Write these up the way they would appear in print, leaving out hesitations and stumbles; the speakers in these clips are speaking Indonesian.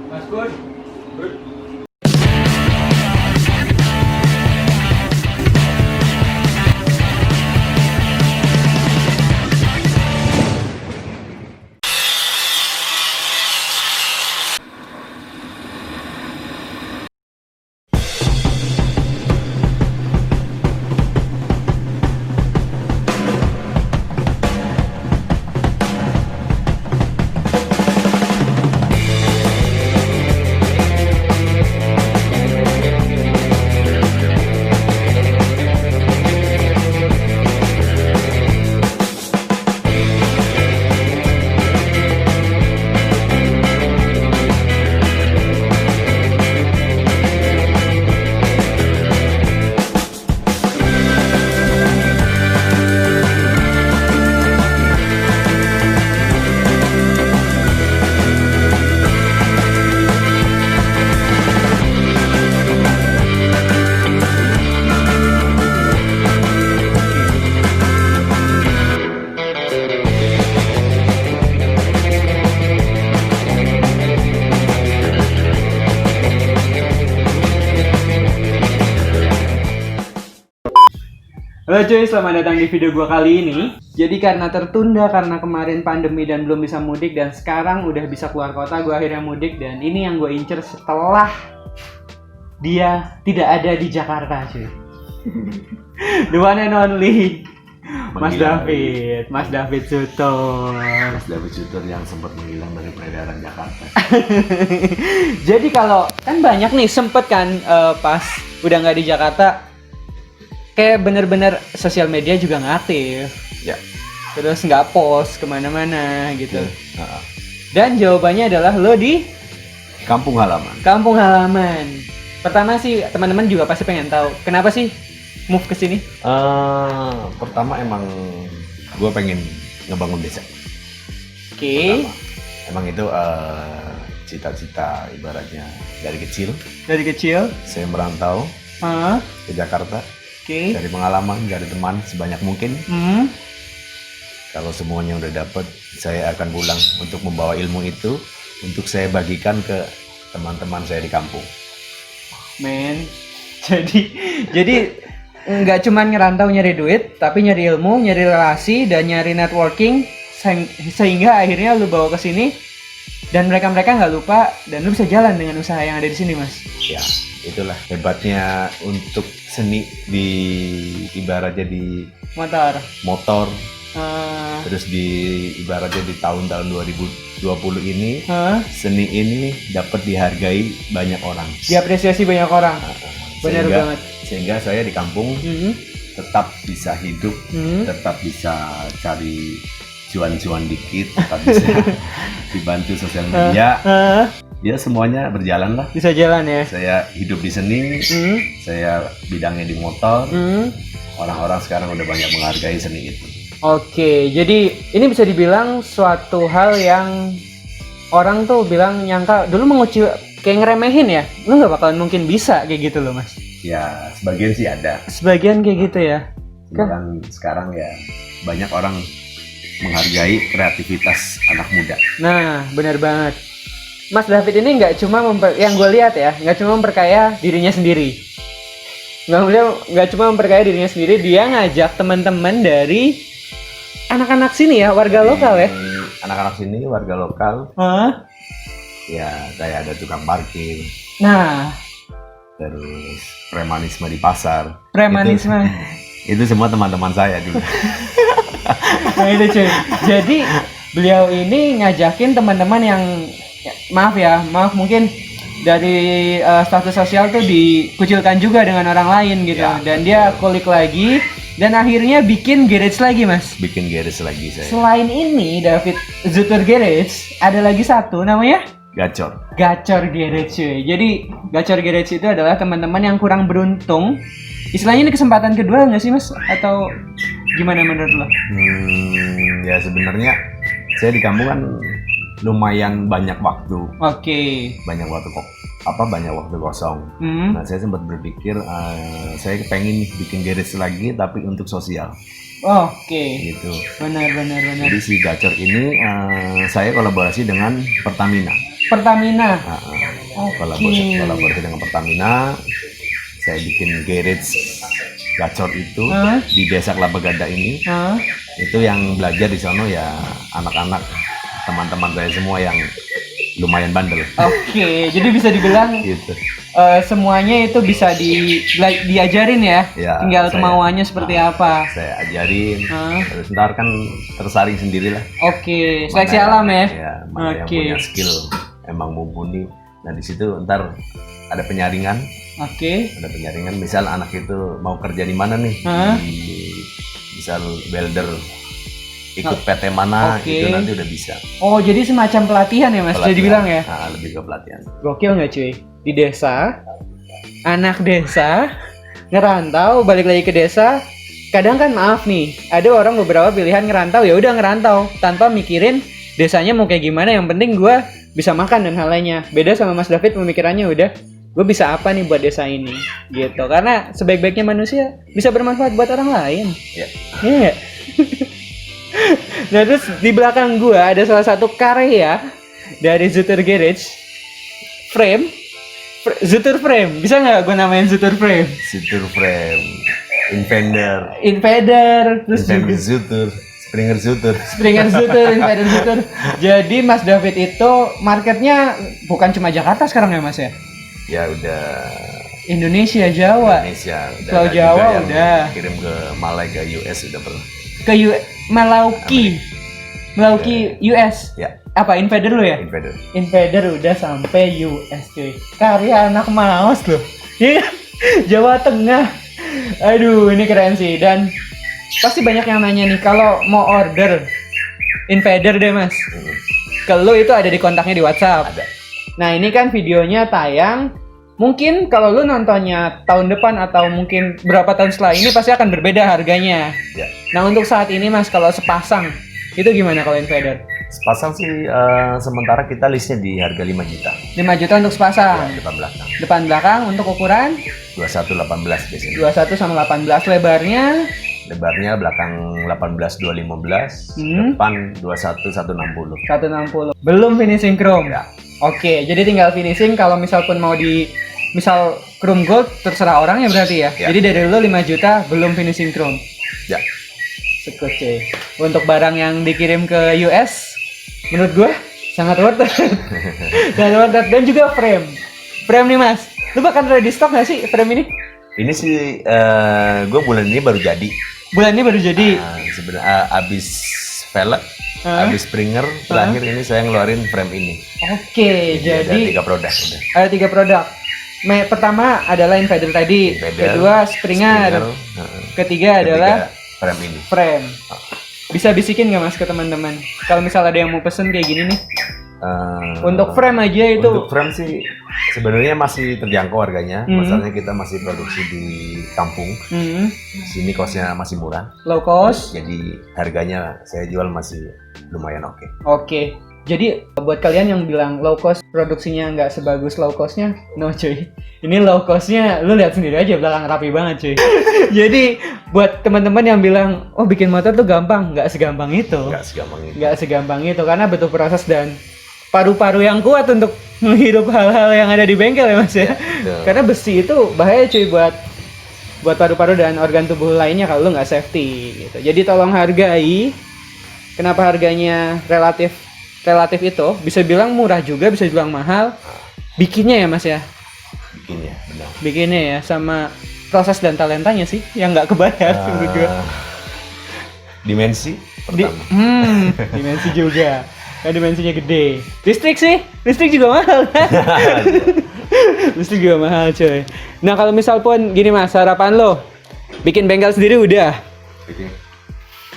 Mas Kun. Halo cuy, selamat datang di video gua kali ini. Jadi karena tertunda karena kemarin pandemi dan belum bisa mudik, dan sekarang udah bisa keluar kota, gua akhirnya mudik. Dan ini yang gua incer setelah dia tidak ada di Jakarta cuy. The one and only Mas David, Mas David Sutor. Mas David Sutor yang sempat menghilang dari peredaran Jakarta. Jadi kalau kan banyak nih sempet kan pas udah nggak di Jakarta, kayak bener-bener sosial media juga nggak aktif. Ya. Terus nggak post kemana-mana gitu. Nah, Dan jawabannya adalah lo di kampung halaman. kampung halaman. Pertama sih teman-teman juga pasti pengen tahu kenapa sih move ke sini? Pertama emang gue pengen ngebangun desa. Oke. Emang itu cita-cita ibaratnya dari kecil. Dari kecil. Saya merantau Hah? ke Jakarta. Oke. Cari pengalaman, cari teman sebanyak mungkin. Kalau semuanya udah dapet, saya akan pulang untuk membawa ilmu itu untuk saya bagikan ke teman-teman saya di kampung. Men. Jadi nggak cuma ngerantau nyari duit, tapi nyari ilmu, nyari relasi, dan nyari networking sehingga akhirnya lu bawa ke sini dan mereka nggak lupa dan lu bisa jalan dengan usaha yang ada di sini, Mas. Ya, itulah hebatnya untuk seni di ibaratnya di motor. Terus di ibaratnya di tahun-tahun 2020 ini seni ini dapat dihargai banyak orang. Diapresiasi banyak orang. Benar banget. Sehingga saya di kampung tetap bisa hidup, tetap bisa cari cuan-cuan dikit, tetap bisa dibantu sosial media. Ya semuanya berjalan lah. Bisa jalan ya. Saya hidup di seni, saya bidangnya di motor. Orang-orang sekarang udah banyak menghargai seni itu. Oke, jadi ini bisa dibilang suatu hal yang orang tuh bilang nyangka dulu mengucil kayak ngeremehin ya. Lu nggak bakalan mungkin bisa kayak gitu loh, Mas. Ya sebagian sih ada. Sebagian kayak gitu ya. Kan sekarang ya banyak orang menghargai kreativitas anak muda. Nah, benar banget. Mas David ini nggak cuma yang gue lihat ya, nggak cuma memperkaya dirinya sendiri. Nggak cuma memperkaya dirinya sendiri, dia ngajak teman-teman dari anak-anak sini ya, warga lokal ya. Anak-anak sini warga lokal. Ya, kayak ada tukang parkir. Nah, terus premanisme di pasar. Premanisme. Itu semua teman-teman saya dulu. Nah itu cuy. Jadi beliau ini ngajakin teman-teman yang maaf mungkin dari status sosial tuh dikucilkan juga dengan orang lain gitu ya, dan dia kulik lagi dan akhirnya bikin garage lagi, Mas. Bikin garage lagi saya. Selain ini David Sutor Garage ada lagi satu namanya Gacor Garage cuy. Jadi Gacor Garage itu adalah teman-teman yang kurang beruntung. Istilahnya ini kesempatan kedua nggak sih, Mas? Atau gimana menurut lo? Ya sebenarnya saya di kampung kan lumayan banyak waktu. Oke. Banyak waktu kosong. Nah saya sempat berpikir saya pengen bikin garage lagi tapi untuk sosial. Oke. Gitu. Benar. Jadi si gacor ini saya kolaborasi dengan Pertamina. Pertamina. Kolaborasi dengan Pertamina. Saya bikin garage gacor itu di Desa Kelapa Gadang ini. Itu yang belajar di sana ya anak-anak, teman-teman saya semua yang lumayan bandel. Oke, jadi bisa dibilang Gitu. semuanya itu bisa diajarin ya. Tinggal kemauannya seperti apa. Saya ajarin. Terus ntar kan tersaring sendirilah. Oke, seleksi alam ya. Mana yang punya skill emang mumpuni. Nah di situ ntar ada penyaringan. Ada penyaringan. Misal anak itu mau kerja di mana nih? Misal welder ikut PT mana itu nanti udah bisa. Oh, jadi semacam pelatihan ya Mas? Jadi bilang ya? Lebih ke pelatihan. Gokil nggak cuy? Di desa, anak desa ngerantau balik lagi ke desa. Kadang kan maaf nih, ada orang beberapa pilihan ngerantau, ya udah ngerantau tanpa mikirin desanya mau kayak gimana. Yang penting gue bisa makan dan hal lainnya. Beda sama Mas David, pemikirannya udah gue bisa apa nih buat desa ini gitu. Karena sebaik-baiknya manusia bisa bermanfaat buat orang lain. Iya. Nah terus di belakang gue ada salah satu karya dari Zutur Garage, Zutur Frame. Bisa nggak gue namain Zutur Frame? Zutur Frame, Invader, terus Zutur, Springer Zutur, Invader Zutur. Jadi Mas David itu marketnya bukan cuma Jakarta sekarang ya Mas ya? Ya udah Indonesia, Jawa. Pulau Jawa udah. Kirim ke Malaysia, US udah pernah. Ke Melauki US. Ya. Apa Invader lo ya? Invader udah sampai US cuy. Karya anak Maos loh. Iya. Jawa Tengah. Aduh, ini keren sih. Dan pasti banyak yang nanya nih kalau mau order Invader deh Mas. Kalau itu ada di kontaknya di WhatsApp. Ada. Nah, ini kan videonya tayang. Mungkin kalau lu nontonnya tahun depan atau mungkin berapa tahun setelah ini pasti akan berbeda harganya. Ya. Nah untuk saat ini Mas, kalau sepasang itu gimana kalau Invader? Sepasang sih sementara kita listnya di harga 5 juta. 5 juta untuk sepasang? Ya, depan belakang. Depan belakang untuk ukuran? 21-18 biasanya. 21 sama 18. Lebarnya? Lebarnya belakang 18-2-15, depan 21-160. 160. Belum finishing chrome? Ya. Oke, jadi tinggal finishing. Kalau misal pun mau misal chrome gold terserah orang ya berarti ya? Jadi dari lu 5 juta belum finishing chrome? Ya. Sekut cuy. Untuk barang yang dikirim ke US, menurut gue sangat worth it. Dan juga frame nih Mas, lu bakal ready stock gak sih frame ini? Ini sih gue bulan ini baru jadi. Sebenarnya abis velg, abis Springer, terakhir ini saya ngeluarin frame ini. Oke, jadi ada 3 produk. Ada 3 produk. Pertama adalah Invader tadi, kedua Springer, ketiga adalah frame ini. Bisa bisikin nggak Mas ke teman-teman? Kalau misal ada yang mau pesen kayak gini nih? Untuk frame aja itu. Untuk frame sih sebenarnya masih terjangkau harganya. Masalahnya kita masih produksi di kampung. Di sini kosnya masnya murah. Low cost. Jadi harganya saya jual masih lumayan oke. Oke. Jadi buat kalian yang bilang low cost produksinya nggak sebagus low costnya, no cuy. Ini low costnya, lu lihat sendiri aja belakang rapi banget cuy. Jadi buat teman-teman yang bilang, oh bikin motor tuh gampang, nggak segampang itu. Nggak segampang itu karena butuh proses dan paru-paru yang kuat untuk menghirup hal-hal yang ada di bengkel ya Mas ya. Karena besi itu bahaya cuy buat paru-paru dan organ tubuh lainnya kalau lu nggak safety gitu. Jadi tolong hargai. Kenapa harganya relatif itu bisa bilang murah juga, bisa bilang mahal. Bikinnya ya Mas ya. Benar. Bikinnya ya sama proses dan talentanya sih yang nggak kebayar menurut gue. Dimensi pertama. Dimensi juga. Kan dimensinya gede. Listrik juga mahal kan? Listrik juga mahal coy. Nah kalau misal pun gini Mas, harapan lo bikin bengkel sendiri udah.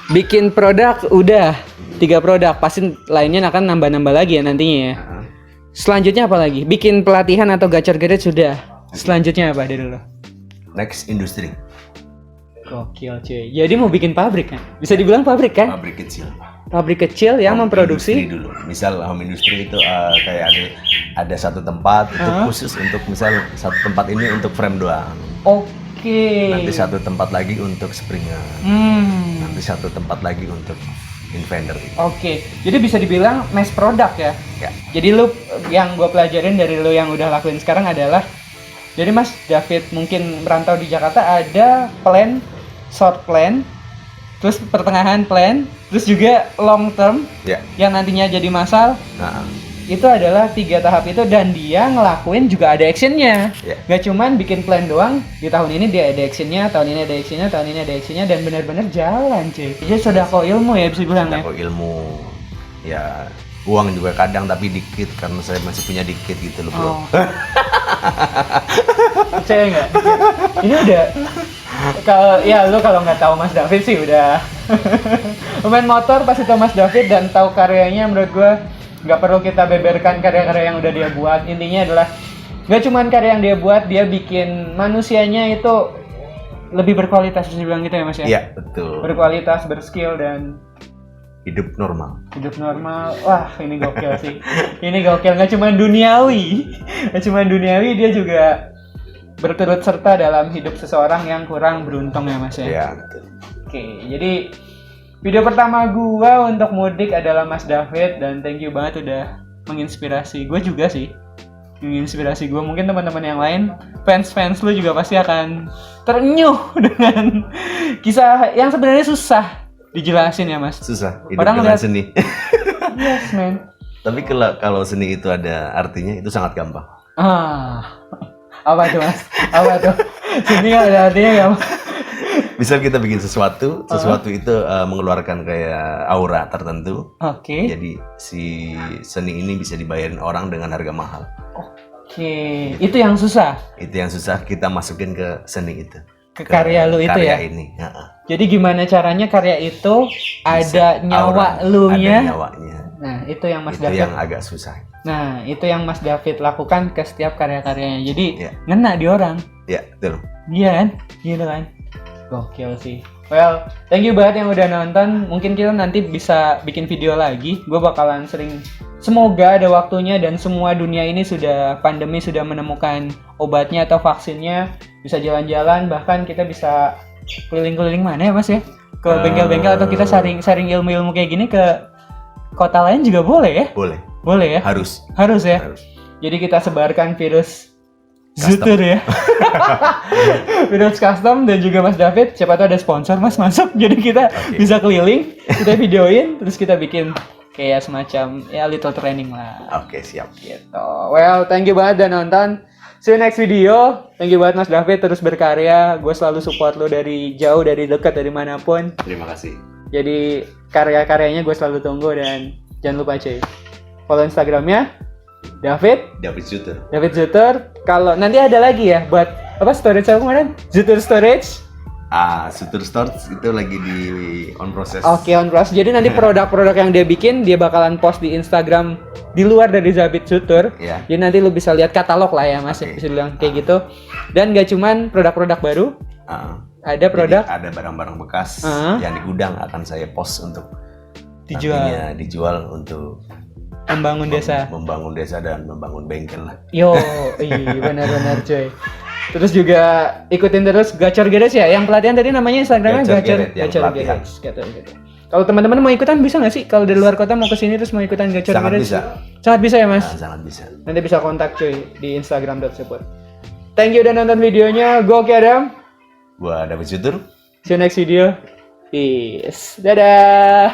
Bikin produk udah. 3 produk, pasti lainnya akan nambah-nambah lagi ya nantinya ya. Selanjutnya apa lagi? Bikin pelatihan atau gacor garage sudah. Selanjutnya apa dari lo? Next industri. Gokil cuy. Jadi mau bikin pabrik kan? Bisa dibilang pabrik kan? Pabrik kecil yang memproduksi dulu. Misal home industry itu kayak ada satu tempat itu khusus untuk misal satu tempat ini untuk frame doang. Oke. Nanti satu tempat lagi untuk Springer. Nanti satu tempat lagi untuk Invader. Oke. Jadi bisa dibilang mass product ya. Ya. Jadi lu yang gue pelajarin dari lu yang udah lakuin sekarang adalah, jadi Mas David mungkin merantau di Jakarta, ada plan, short plan, terus pertengahan plan, terus juga long term Ya. yang nantinya jadi massal. Nah, Itu adalah 3 tahap itu, dan dia ngelakuin juga ada actionnya. Ya. Gak cuman bikin plan doang, di tahun ini dia ada actionnya, tahun ini ada actionnya, tahun ini ada actionnya, dan benar-benar jalan cuy. Jadi sodako ilmu ya bisa bilang ya. Sodako ilmu. Ya, uang juga kadang tapi dikit karena saya masih punya dikit gitu loh bro. Oh. Percaya nggak? Ini udah, kalau ya lu kalau nggak tahu Mas David sih udah pemain motor pasti tahu Mas David dan tahu karyanya. Menurut gue nggak perlu kita beberkan karya-karya yang udah dia buat. Intinya adalah nggak cuman karya yang dia buat, dia bikin manusianya itu lebih berkualitas, bisa dibilang gitu ya Mas ya? Iya betul. Berkualitas, berskill, dan Hidup normal. hidup normal. Wah, ini gokil sih. Ini gokil, nggak cuma duniawi. Nggak cuma duniawi, dia juga berturut serta dalam hidup seseorang yang kurang beruntung ya Mas ya. Iya betul. Oke, jadi video pertama gua untuk mudik adalah Mas David, dan thank you banget udah menginspirasi gue juga sih. Menginspirasi gue, mungkin teman-teman yang lain, fans-fans lu juga pasti akan terenyuh dengan kisah yang sebenarnya susah dijelasin ya Mas. Susah hidup Orang dengan lihat- seni. Yes man. Tapi kalau seni itu ada artinya itu sangat gampang. Apa tuh Mas? Apa tuh? Sini ada artinya nggak Mas? Misal kita bikin sesuatu itu mengeluarkan kayak aura tertentu. Oke. Jadi si seni ini bisa dibayarin orang dengan harga mahal. Oke, itu yang susah. Itu yang susah kita masukin ke seni itu. Ke karya lu itu karya ya. ini. Heeh. Jadi gimana caranya karya itu ada Bisa nyawa aura, lu ada nya? nyawanya. Nah, itu yang Mas Itu David. yang agak susah. Nah, itu yang Mas David lakukan ke setiap karya-karyanya. Jadi Iya. ngena di orang. Ya, betul. Iya kan? Gitu kan? Gokil sih. Well, thank you banget yang udah nonton. Mungkin kita nanti bisa bikin video lagi. Gue bakalan sering. Semoga ada waktunya dan semua dunia ini sudah pandemi, sudah menemukan obatnya atau vaksinnya. Bisa jalan-jalan, bahkan kita bisa keliling-keliling mana ya Mas ya? Ke bengkel-bengkel, atau kita sharing ilmu-ilmu kayak gini ke kota lain juga boleh ya? Boleh. Boleh ya? Harus. Harus ya? Harus. Jadi kita sebarkan virus Custom. Zutur ya. Virus custom, dan juga Mas David, siapa tahu ada sponsor Mas masuk. Jadi kita Oke. bisa keliling, kita videoin, terus kita bikin kayak semacam ya little training lah. Oke, siap. Gitu. Well, thank you banget udah nonton. See you next video. Thank you banget Mas David, terus berkarya. Gue selalu support lo dari jauh, dari dekat, dari manapun. Terima kasih. Jadi karya-karyanya gue selalu tunggu, dan jangan lupa cuy, follow Instagramnya David Zutter. David Zutter. Kalau nanti ada lagi ya buat apa storage aku kemarin? Zutter Storage. Zutter Stores itu lagi di on process. Oke, on process. Jadi nanti produk-produk yang dia bikin dia bakalan post di Instagram di luar dari David Zutter. Ya. Jadi nanti lu bisa lihat katalog lah ya Mas, Oke. bisa bilang kayak gitu. Dan gak cuman produk-produk baru, ada produk Jadi ada barang-barang bekas yang di gudang akan saya post untuk dijual, nantinya dijual untuk membangun desa. membangun desa dan membangun bengkel lah. Yo, benar-benar coy. Terus juga ikutin terus Gacor Garage ya. Yang pelatihan tadi namanya Instagramnya Gacor Gacor Garage, yang pelatihan. Garage. Gacor Garage. Kalau teman-teman mau ikutan bisa nggak sih? Kalau dari luar kota mau kesini terus mau ikutan Gacor Sangat Garage? bisa. Sangat bisa ya Mas. Sangat bisa. Nanti bisa kontak cuy di Instagram.support. Thank you udah nonton videonya. Gue Oki Adam. Gua David Zutter. See you next video. Peace. Dadah.